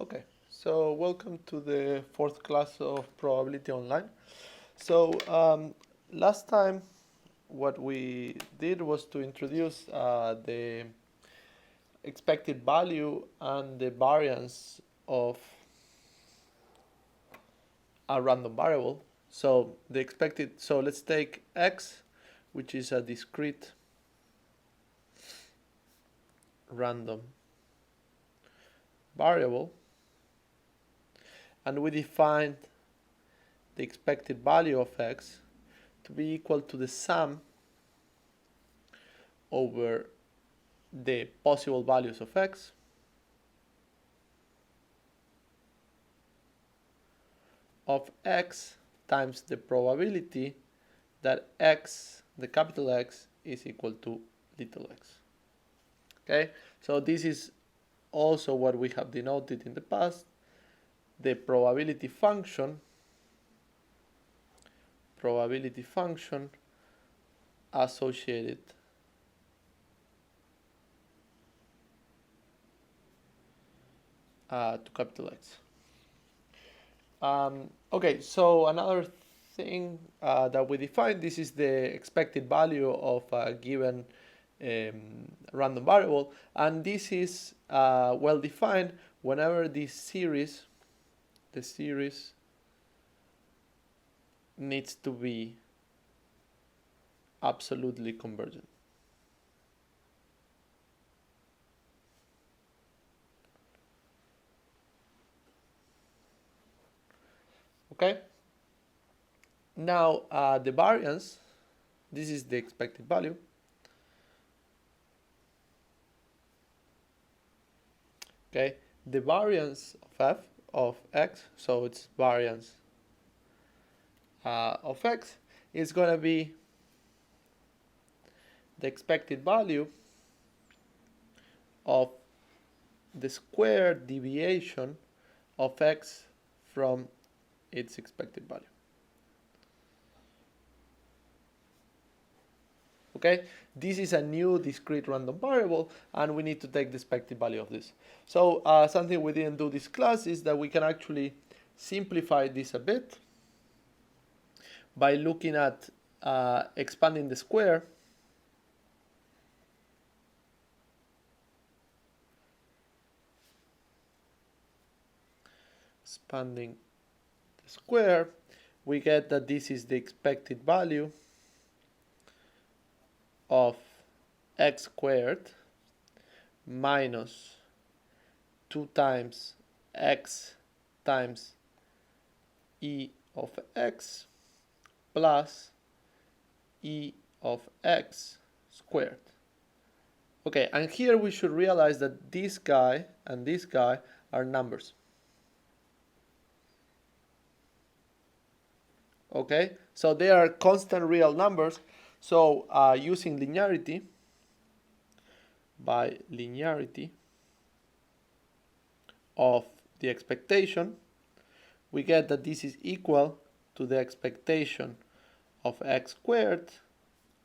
Okay, so welcome to the fourth class of Probability Online. So last time what we did was to introduce the expected value and the variance of a random variable. So let's take x, which is a discrete random variable, and we defined the expected value of x to be equal to the sum over the possible values of x of x times the probability that x, the capital X, is equal to little x. Okay, so this is also what we have denoted in the past, the probability function associated to capital X. Okay, so another thing that we define, this is the expected value of a given random variable, and this is well defined whenever the series needs to be absolutely convergent. Okay. Now the variance, this is the expected value. Okay, the variance of f of x, so it's variance of x, is going to be the expected value of the squared deviation of x from its expected value. Okay, this is a new discrete random variable, and we need to take the expected value of this. So something we didn't do this class is that we can actually simplify this a bit by looking at expanding the square. Expanding the square, we get that this is the expected value of x squared minus 2 times x times e of x plus e of x squared. Okay, and here we should realize that this guy and this guy are numbers. Okay, so they are constant real numbers. So using linearity, by linearity of the expectation, we get that this is equal to the expectation of x squared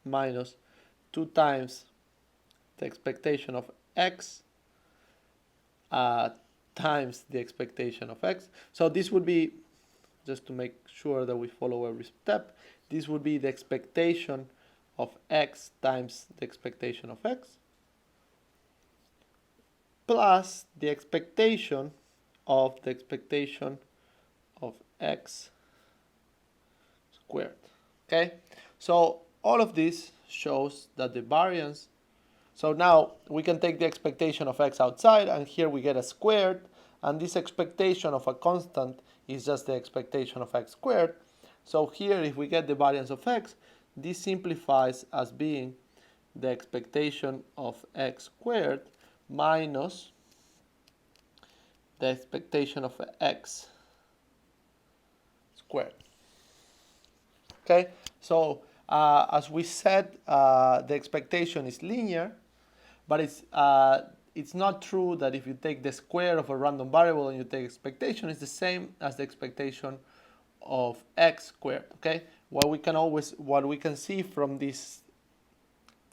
minus 2 times the expectation of x times the expectation of x. So this would be, just to make sure that we follow every step, this would be the expectation of x times the expectation of x plus the expectation of x squared. Okay, so all of this shows that the variance, so now we can take the expectation of x outside, and here we get a squared, and this expectation of a constant is just the expectation of x squared. So here, if we get the variance of x, this simplifies as being the expectation of x squared minus the expectation of x squared. Okay, so as we said, the expectation is linear, but it's not true that if you take the square of a random variable and you take expectation, it's the same as the expectation of x squared. Okay, what we can see from this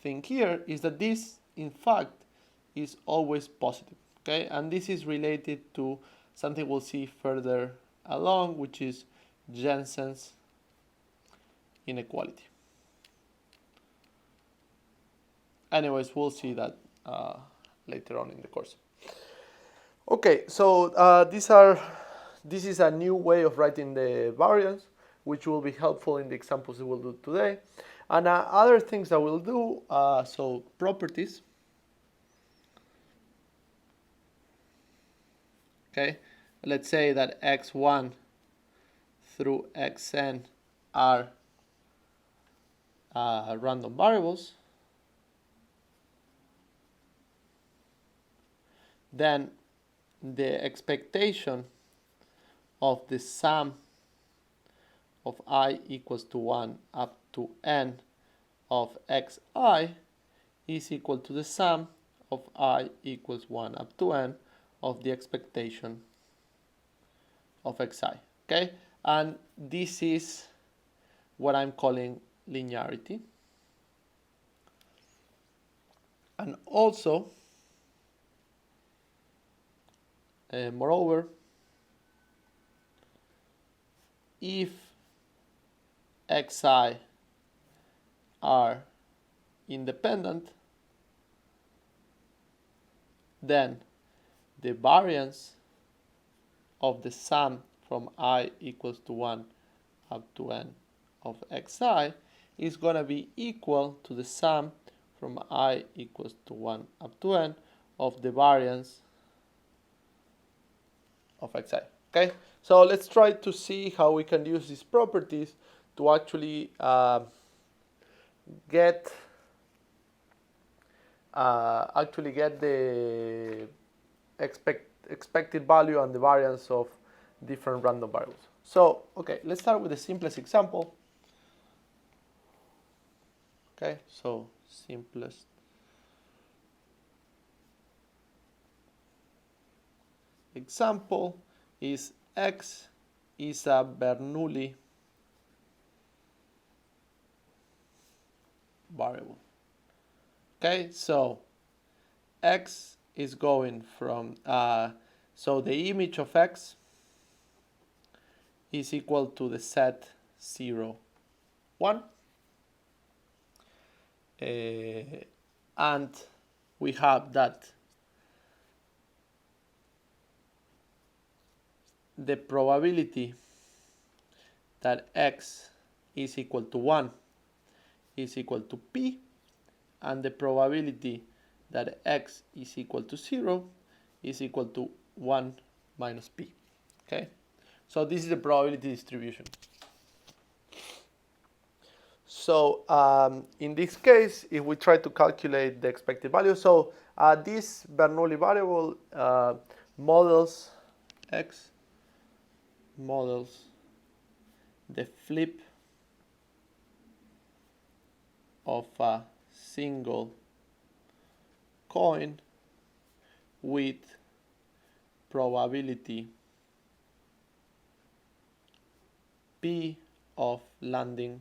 thing here is that this in fact is always positive. Okay, and this is related to something we'll see further along, which is Jensen's inequality. Anyways, we'll see that later on in the course. Okay, so this is a new way of writing the variance, which will be helpful in the examples that we'll do today. And other things that we'll do, so properties. Okay, let's say that x1 through xn are random variables. Then the expectation of the sum of I equals to 1 up to n of xi is equal to the sum of I equals 1 up to n of the expectation of xi. Okay, and this is what I'm calling linearity. And also, moreover, if xi are independent, then the variance of the sum from I equals to 1 up to n of xi is going to be equal to the sum from I equals to 1 up to n of the variance of xi. Okay, so let's try to see how we can use these properties to actually get the expected value and the variance of different random variables. So, okay, let's start with the simplest example. Okay, so simplest example is x is a Bernoulli variable. Okay, so x is going from, so the image of x is equal to the set 0, 1. And we have that the probability that x is equal to 1 is equal to p, and the probability that x is equal to 0 is equal to 1 minus p. Okay, so this is the probability distribution. So in this case, if we try to calculate the expected value, so this Bernoulli variable models x, models the flip of a single coin with probability p of landing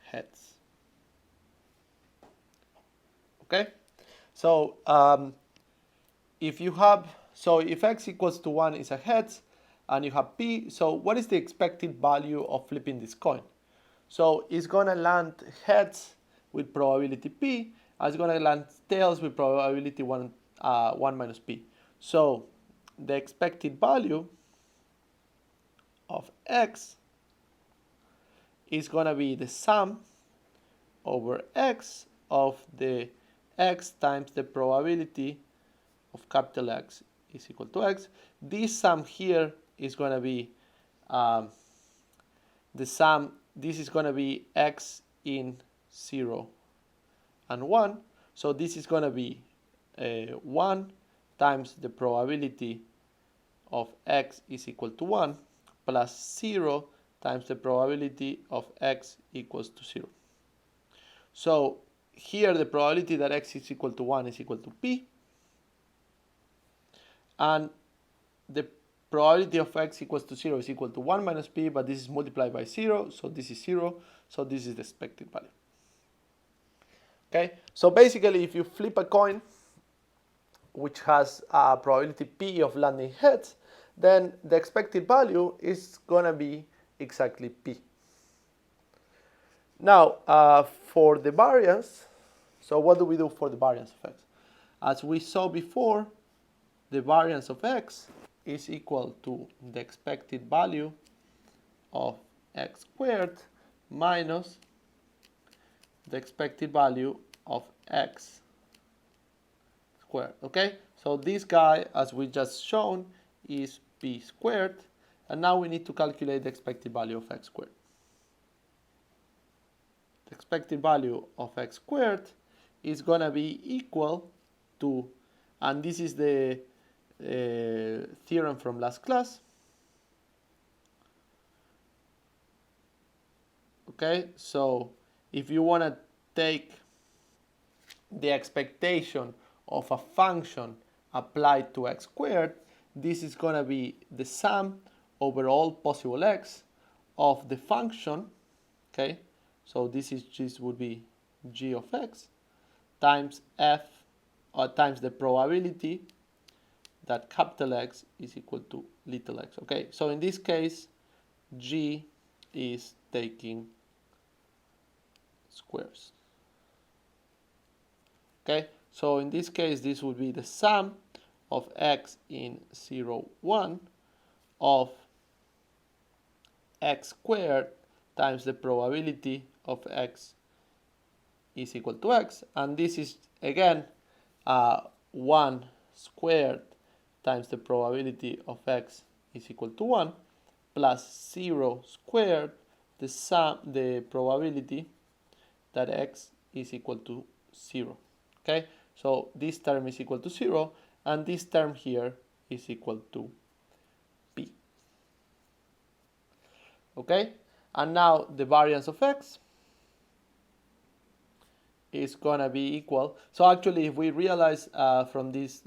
heads. Okay, so if you have, so if x equals to 1 is a heads and you have p, so what is the expected value of flipping this coin? So it's gonna land heads with probability p, and it's gonna land tails with probability 1 minus p. So the expected value of x is gonna be the sum over x of the x times the probability of capital X is equal to x. This sum here is going to be the sum, this is going to be x in 0 and 1. So this is going to be 1 times the probability of x is equal to 1 plus 0 times the probability of x equals to 0. So here the probability that x is equal to 1 is equal to p, and the probability of x equals to 0 is equal to 1 minus p, but this is multiplied by 0, so this is 0, so this is the expected value. Okay, so basically if you flip a coin, which has a probability P of landing heads, then the expected value is going to be exactly P. Now, for the variance, so what do we do for the variance of x? As we saw before, the variance of x is equal to the expected value of x squared minus the expected value of x squared. Okay, so this guy, as we just shown, is p squared, and now we need to calculate the expected value of x squared. The expected value of x squared is going to be equal to, and this is the theorem from last class. Okay, so if you want to take the expectation of a function applied to x squared, this is going to be the sum over all possible x of the function. Okay, so this would be g of x times f, or times the probability that capital X is equal to little x. Okay, so in this case, g is taking squares. Okay, so in this case, this would be the sum of x in 0, 1 of x squared times the probability of x is equal to x, and this is again 1 squared times the probability of x is equal to 1 plus 0 squared, the probability that x is equal to 0. Okay, so this term is equal to 0, and this term here is equal to p. Okay, and now the variance of x is gonna be equal. So actually, if we realize from this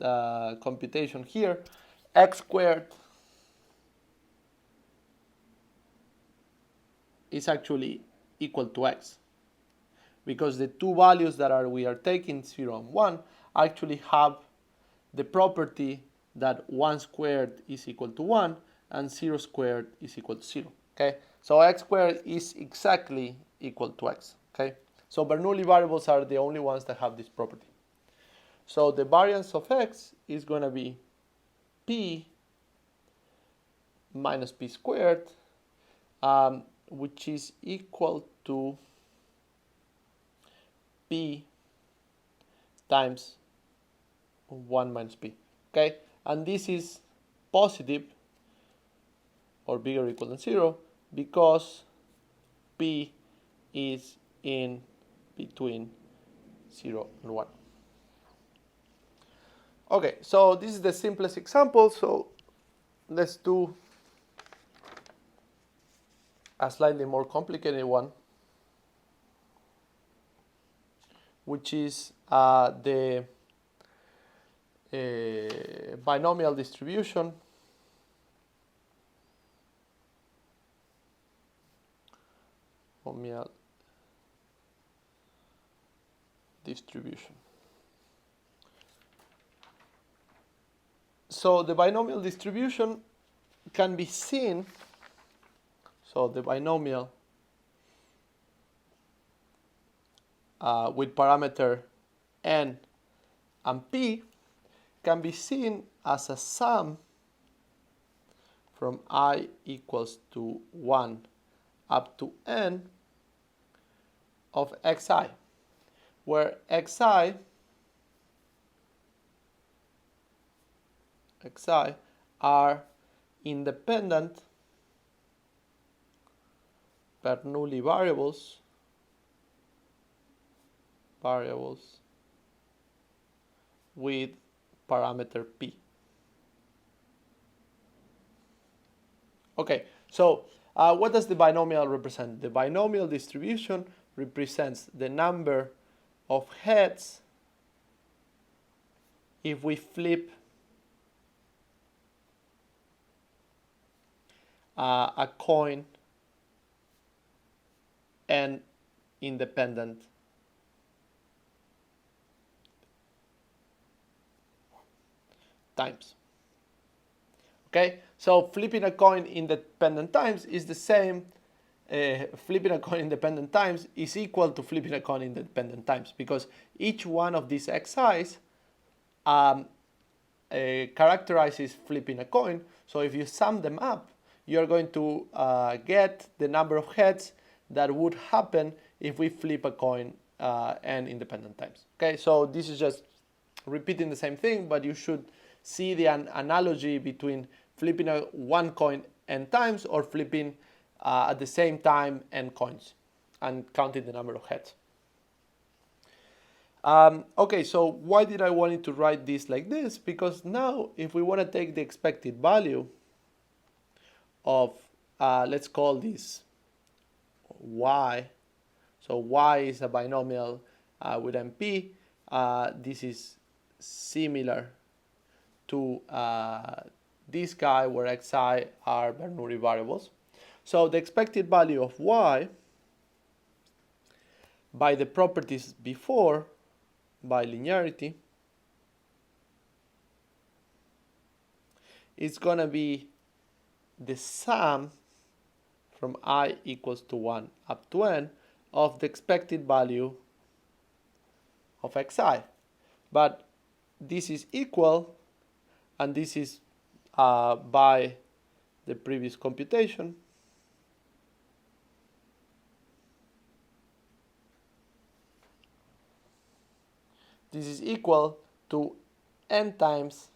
computation here, x squared is actually equal to x, because the two values that we are taking, 0 and 1, actually have the property that 1 squared is equal to 1 and 0 squared is equal to 0. Okay, so x squared is exactly equal to x. Okay, so Bernoulli variables are the only ones that have this property. So the variance of x is going to be p minus p squared, which is equal to p times 1 minus p. Okay, and this is positive or bigger or equal than 0 because p is in between 0 and 1. Okay, so this is the simplest example, so let's do a slightly more complicated one, which is the binomial distribution So the binomial distribution can be seen, so the binomial with parameter n and p can be seen as a sum from I equals to 1 up to n of xi, where xi are independent Bernoulli variables with parameter p. Okay, so what does the binomial represent? The binomial distribution represents the number of heads if we flip a coin and independent times. Okay, so flipping a coin independent times is the same. Flipping a coin independent times is equal to flipping a coin independent times, because each one of these xi's characterizes flipping a coin. So if you sum them up, you're going to get the number of heads that would happen if we flip a coin n independent times. Okay, so this is just repeating the same thing, but you should see the analogy between flipping one coin n times or flipping at the same time n coins and counting the number of heads. Okay, so why did I want to write this like this? Because now if we want to take the expected value of, let's call this y, so y is a binomial with NP, this is similar to this guy where xi are Bernoulli variables. So the expected value of y by the properties before, by linearity, is going to be the sum from I equals to 1 up to n of the expected value of xi. But this is equal, and this is by the previous computation, this is equal to n times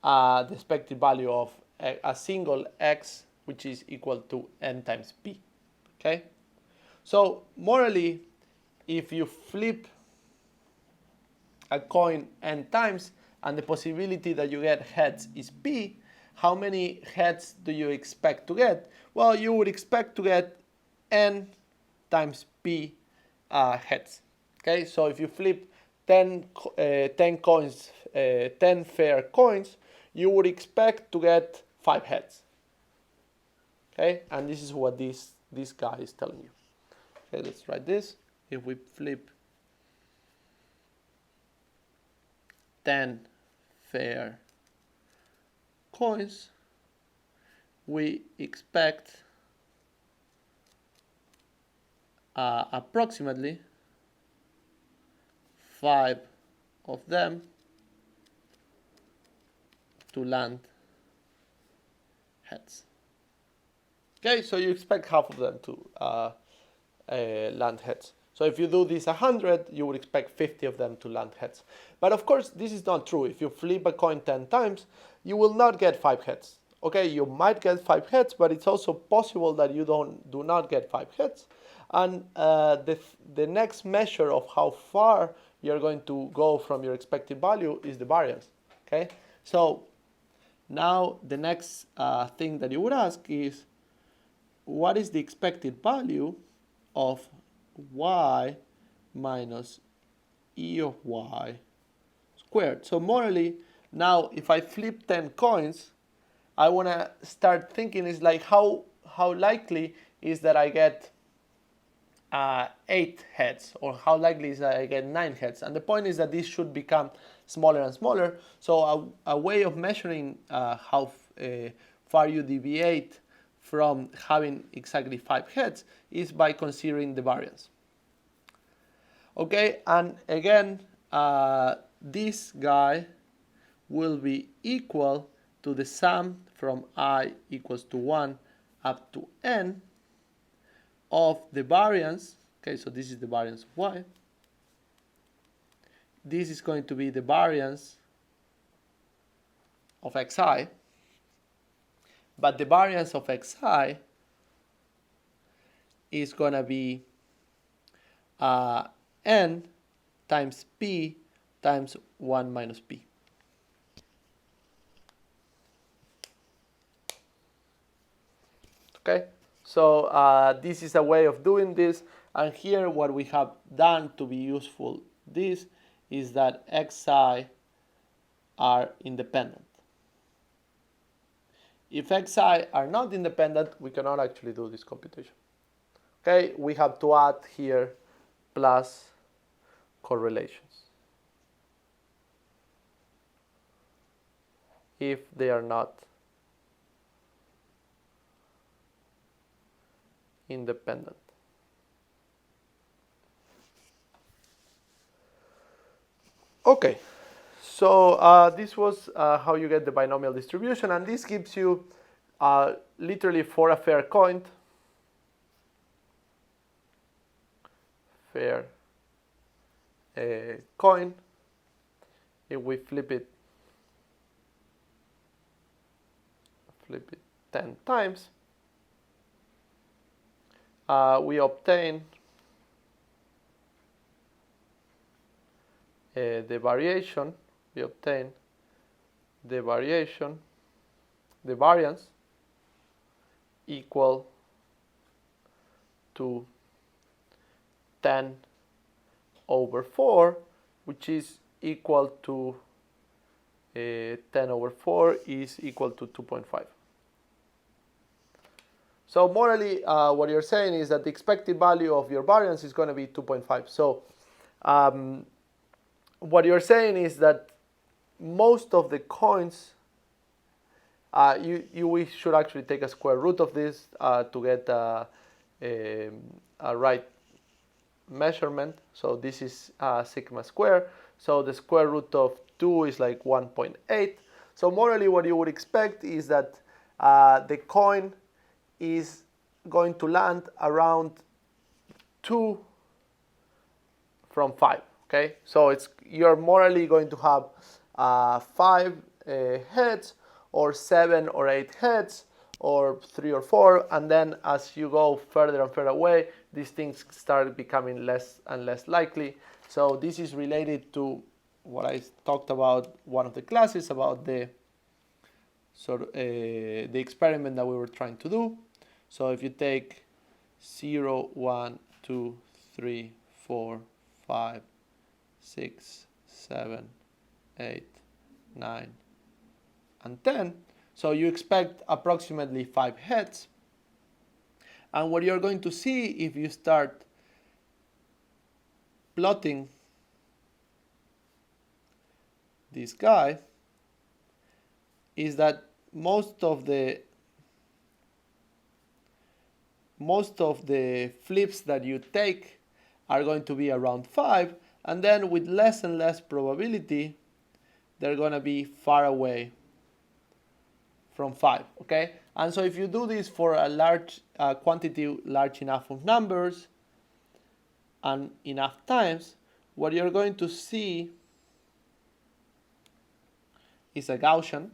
the expected value of a single x, which is equal to n times p. Okay, so morally, if you flip a coin n times and the possibility that you get heads is p, how many heads do you expect to get? Well, you would expect to get n times p heads. Okay, so if you flip 10 coins, 10 fair coins, you would expect to get 5 heads. Okay, and this is what this guy is telling you. Okay, let's write this. If we flip 10 fair coins, we expect approximately 5 of them to land heads. Okay, so you expect half of them to land heads. So if you do this 100, you would expect 50 of them to land heads. But of course, this is not true. If you flip a coin 10 times, you will not get 5 heads. Okay, you might get 5 heads, but it's also possible that you do not get 5 heads. And the next measure of how far you're going to go from your expected value is the variance. Okay, so now the next thing that you would ask is, what is the expected value of y minus e of y squared? So morally, now if I flip 10 coins, I want to start thinking is like how likely is that I get 8 heads, or how likely is that I get 9 heads? And the point is that this should become smaller and smaller. So a way of measuring how far you deviate from having exactly 5 heads is by considering the variance. Okay, and again, this guy will be equal to the sum from I equals to 1 up to n of the variance. Okay, so this is the variance of y. This is going to be the variance of xi, but the variance of xi is going to be n times p times 1 minus p. Okay, so this is a way of doing this, and here what we have done to be useful this is that xi are independent. If xi are not independent, we cannot actually do this computation. Okay, we have to add here plus correlations. if they are not independent. Okay, so this was how you get the binomial distribution, and this gives you literally for a fair coin, coin, if we flip it 10 times, we obtain the variation, the variance equal to 10 over 4, which is equal to 10 over 4 is equal to 2.5. So morally, what you're saying is that the expected value of your variance is going to be 2.5. So what you're saying is that most of the coins, we should actually take a square root of this to get a right measurement. So this is sigma square. So the square root of 2 is like 1.8. So morally, what you would expect is that the coin is going to land around 2 from 5. Okay, so you're morally going to have 5 heads, or 7 or 8 heads, or 3 or 4, and then as you go further and further away, these things start becoming less and less likely. So this is related to what I talked about one of the classes about the the experiment that we were trying to do. So if you take 0, 1, 2, 3, 4, 5, 6, 7, 8, 9, and 10, so you expect approximately 5 heads. And what you're going to see if you start plotting this guy is that most of the flips that you take are going to be around 5, and then with less and less probability they're going to be far away from 5. Okay, and so if you do this for a large quantity, large enough of numbers and enough times, what you're going to see is a Gaussian,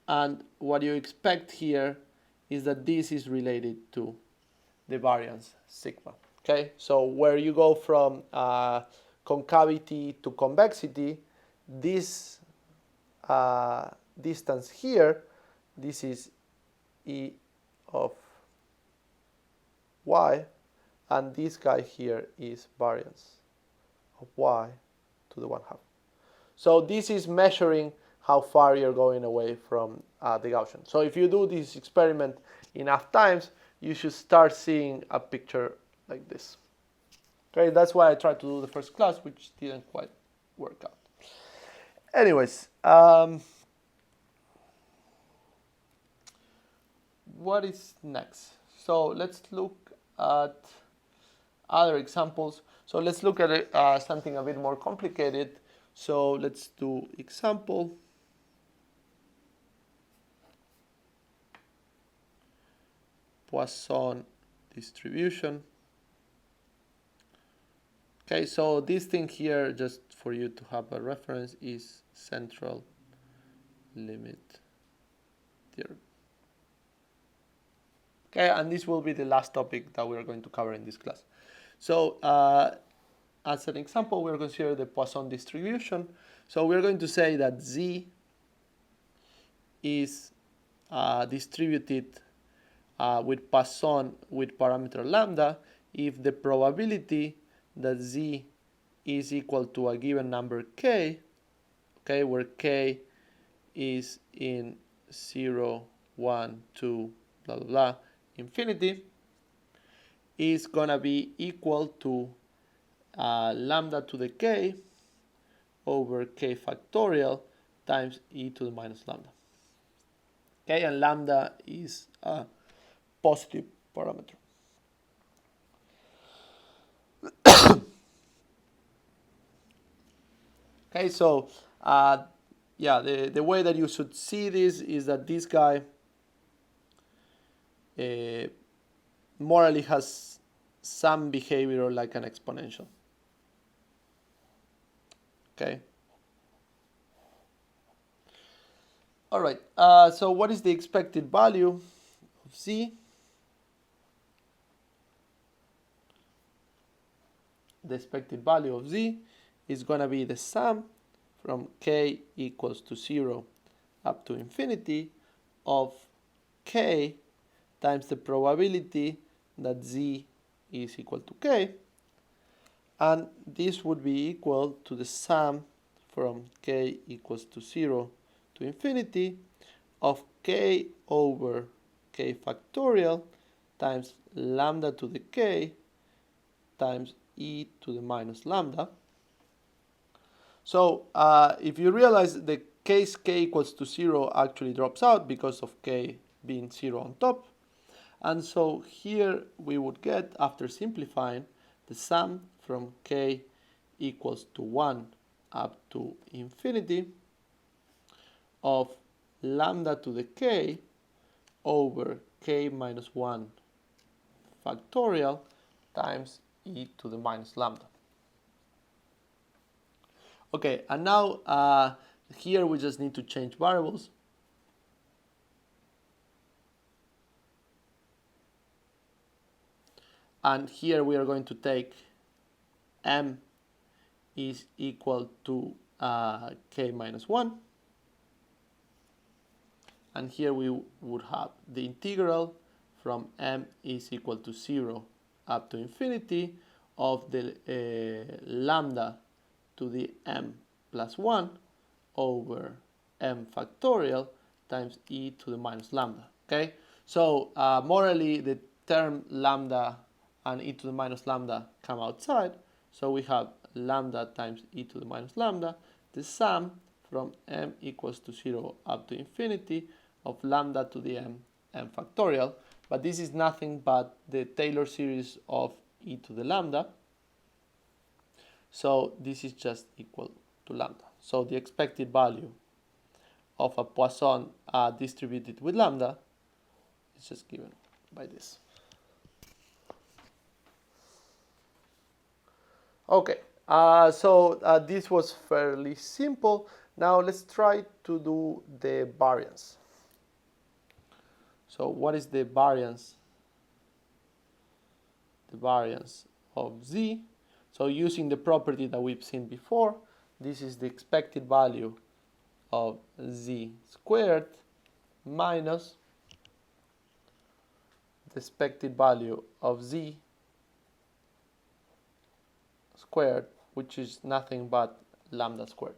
and what you expect here is that this is related to the variance sigma. Okay, so where you go from concavity to convexity, this distance here, this is E of y, and this guy here is variance of y to the 1/2. So this is measuring how far you're going away from the Gaussian. So if you do this experiment enough times, you should start seeing a picture like this. Okay, that's why I tried to do the first class, which didn't quite work out. Anyways, what is next? So let's look at other examples. So let's look at something a bit more complicated. So let's do example. Poisson distribution. Okay, so this thing here, just for you to have a reference, is central limit theorem. Okay, and this will be the last topic that we're going to cover in this class. So as an example, we're considering the Poisson distribution. So we're going to say that Z is distributed with Poisson with parameter lambda if the probability that Z is equal to a given number k, okay, where k is in 0, 1, 2, blah, blah, blah, infinity, is going to be equal to lambda to the k over k factorial times e to the minus lambda. Okay, and lambda is a positive parameter. Okay, so yeah, the way that you should see this is that this guy morally has some behavior like an exponential. Okay. All right. So what is the expected value of z? The expected value of z is going to be the sum from k equals to 0 up to infinity of k times the probability that z is equal to k, and this would be equal to the sum from k equals to 0 to infinity of k over k factorial times lambda to the k times e to the minus lambda. So if you realize the case k equals to 0 actually drops out because of k being 0 on top. And so here we would get, after simplifying, the sum from k equals to 1 up to infinity of lambda to the k over k minus 1 factorial times e to the minus lambda. Okay, and now here we just need to change variables. And here we are going to take m is equal to k minus 1. And here we would have the integral from m is equal to 0 up to infinity of the lambda to the m plus 1 over m factorial times e to the minus lambda. Okay, so morally the term lambda and e to the minus lambda come outside, so we have lambda times e to the minus lambda, the sum from m equals to 0 up to infinity of lambda to the m factorial, but this is nothing but the Taylor series of e to the lambda, so this is just equal to lambda. So the expected value of a Poisson distributed with lambda is just given by this. Okay, so this was fairly simple. Now let's try to do the variance. So what is the variance? The variance of z. So using the property that we've seen before, this is the expected value of z squared minus the expected value of z squared, which is nothing but lambda squared.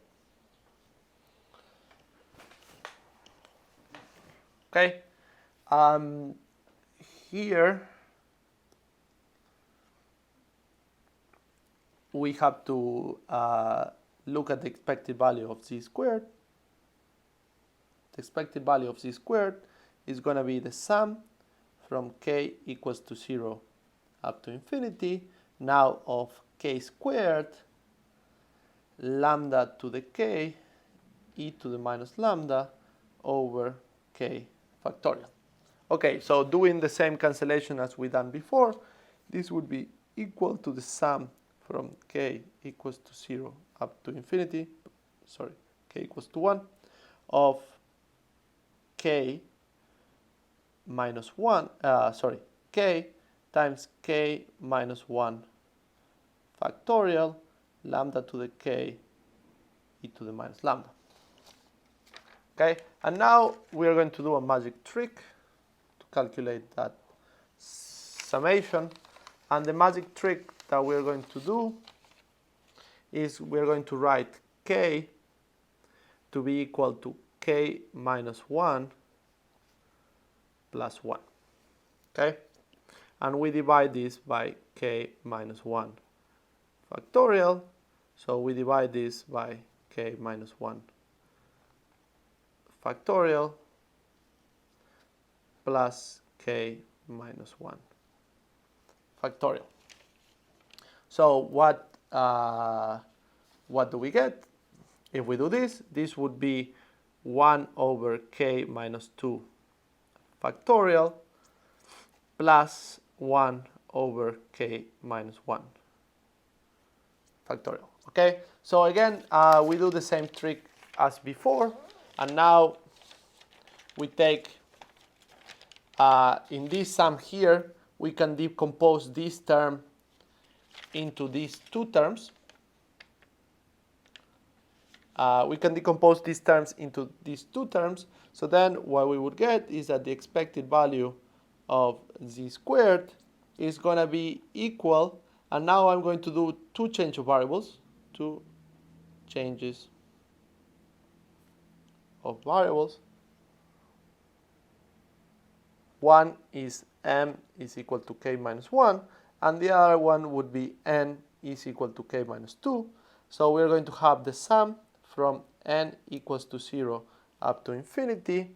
Okay, here we have to look at the expected value of z squared. The expected value of z squared is going to be the sum from k equals to 0 up to infinity now of k squared lambda to the k e to the minus lambda over k factorial. Okay, so doing the same cancellation as we done before, this would be equal to the sum from k equals to 0 up to infinity, sorry, k equals to 1 of k minus 1, k times k minus 1 factorial lambda to the k e to the minus lambda. Okay, and now we are going to do a magic trick to calculate that summation, and the magic trick that we're going to do is we're going to write k to be equal to k minus 1 plus 1. Okay, and we divide this by k minus 1 factorial, so we divide this by k minus 1 factorial plus k minus 1 factorial. So what do we get? If we do this, this would be 1 over k minus 2 factorial plus 1 over k minus 1 factorial. Okay, so again, we do the same trick as before, and now we take, in this sum here, we can decompose this term into these two terms. We can decompose these terms into these two terms. So then what we would get is that the expected value of z squared is going to be equal, and now I'm going to do two change of variables, two changes of variables. One is m is equal to k minus 1, and the other one would be n is equal to k minus 2. So we're going to have the sum from n equals to 0 up to infinity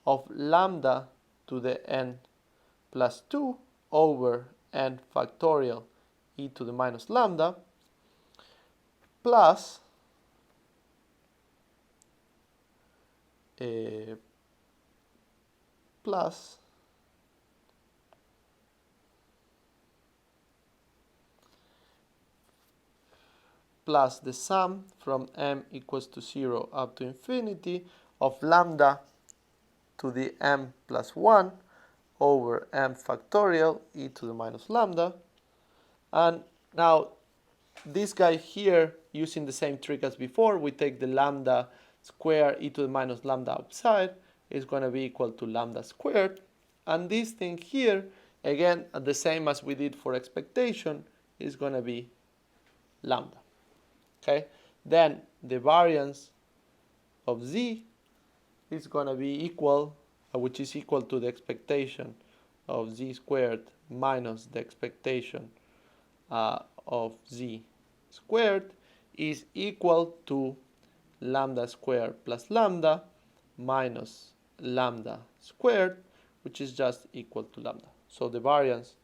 of lambda to the n plus 2 over n factorial e to the minus lambda plus the sum from m equals to 0 up to infinity of lambda to the m plus 1 over m factorial e to the minus lambda. And now this guy here, using the same trick as before, we take the lambda square e to the minus lambda outside, is going to be equal to lambda squared. And this thing here, again, the same as we did for expectation, is going to be lambda. Okay, then the variance of z is going to be equal, which is equal to the expectation of z squared minus the expectation of z squared, is equal to lambda squared plus lambda minus lambda squared, which is just equal to lambda. So the variance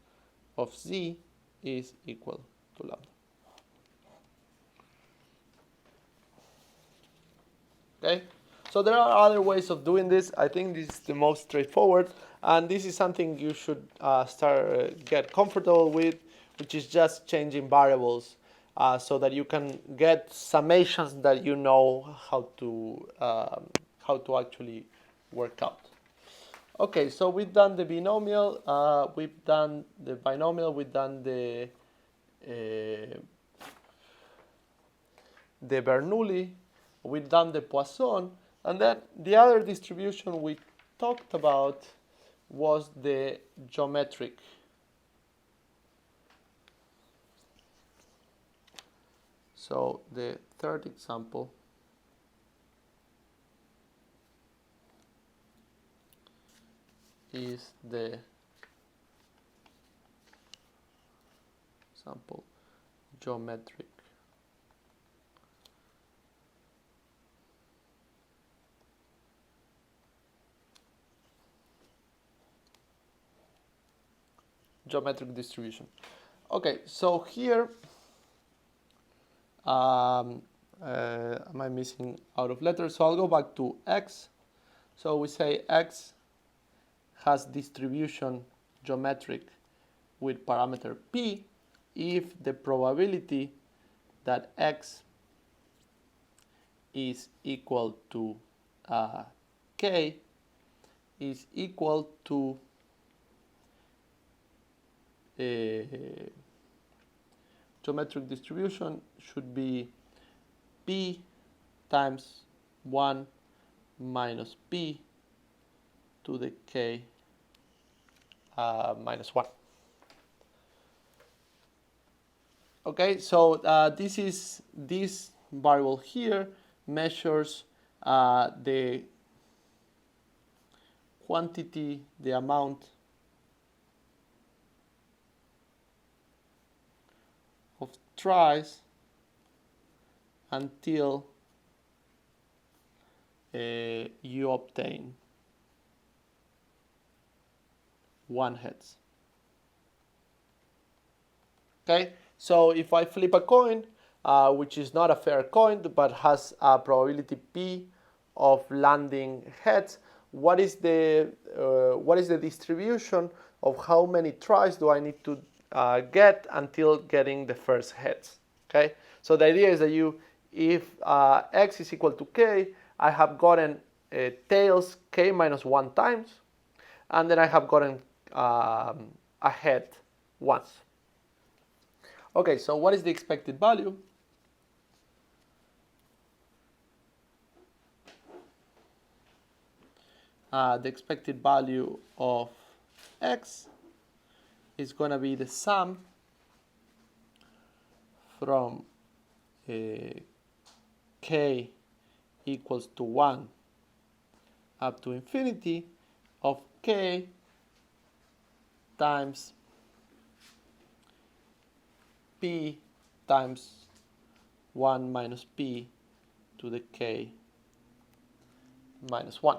of z is equal to lambda. Okay, so there are other ways of doing this. I think this is the most straightforward, and this is something you should get comfortable with, which is just changing variables so that you can get summations that you know how to actually work out. Okay, so we've done the binomial, we've done the binomial, we've done the Bernoulli, we've done the Poisson, and then the other distribution we talked about was the geometric. So the third example is the example geometric. Geometric distribution. Okay, so here, am I missing out of letters? So I'll go back to x. So we say x has distribution geometric with parameter p if the probability that x is equal to k is equal to a geometric distribution should be p times 1 minus p to the k minus 1. Okay, so this variable here measures the quantity, the amount of tries until you obtain 1 heads. Okay, so if I flip a coin, which is not a fair coin but has a probability P of landing heads, what is the distribution of how many tries do I need to get until getting the first heads? Okay, so the idea is that if x is equal to k, I have gotten tails k minus 1 times, and then I have gotten a head once. Okay, so what is the expected value? The expected value of x is going to be the sum from k equals to 1 up to infinity of k times p times 1 minus p to the k minus 1.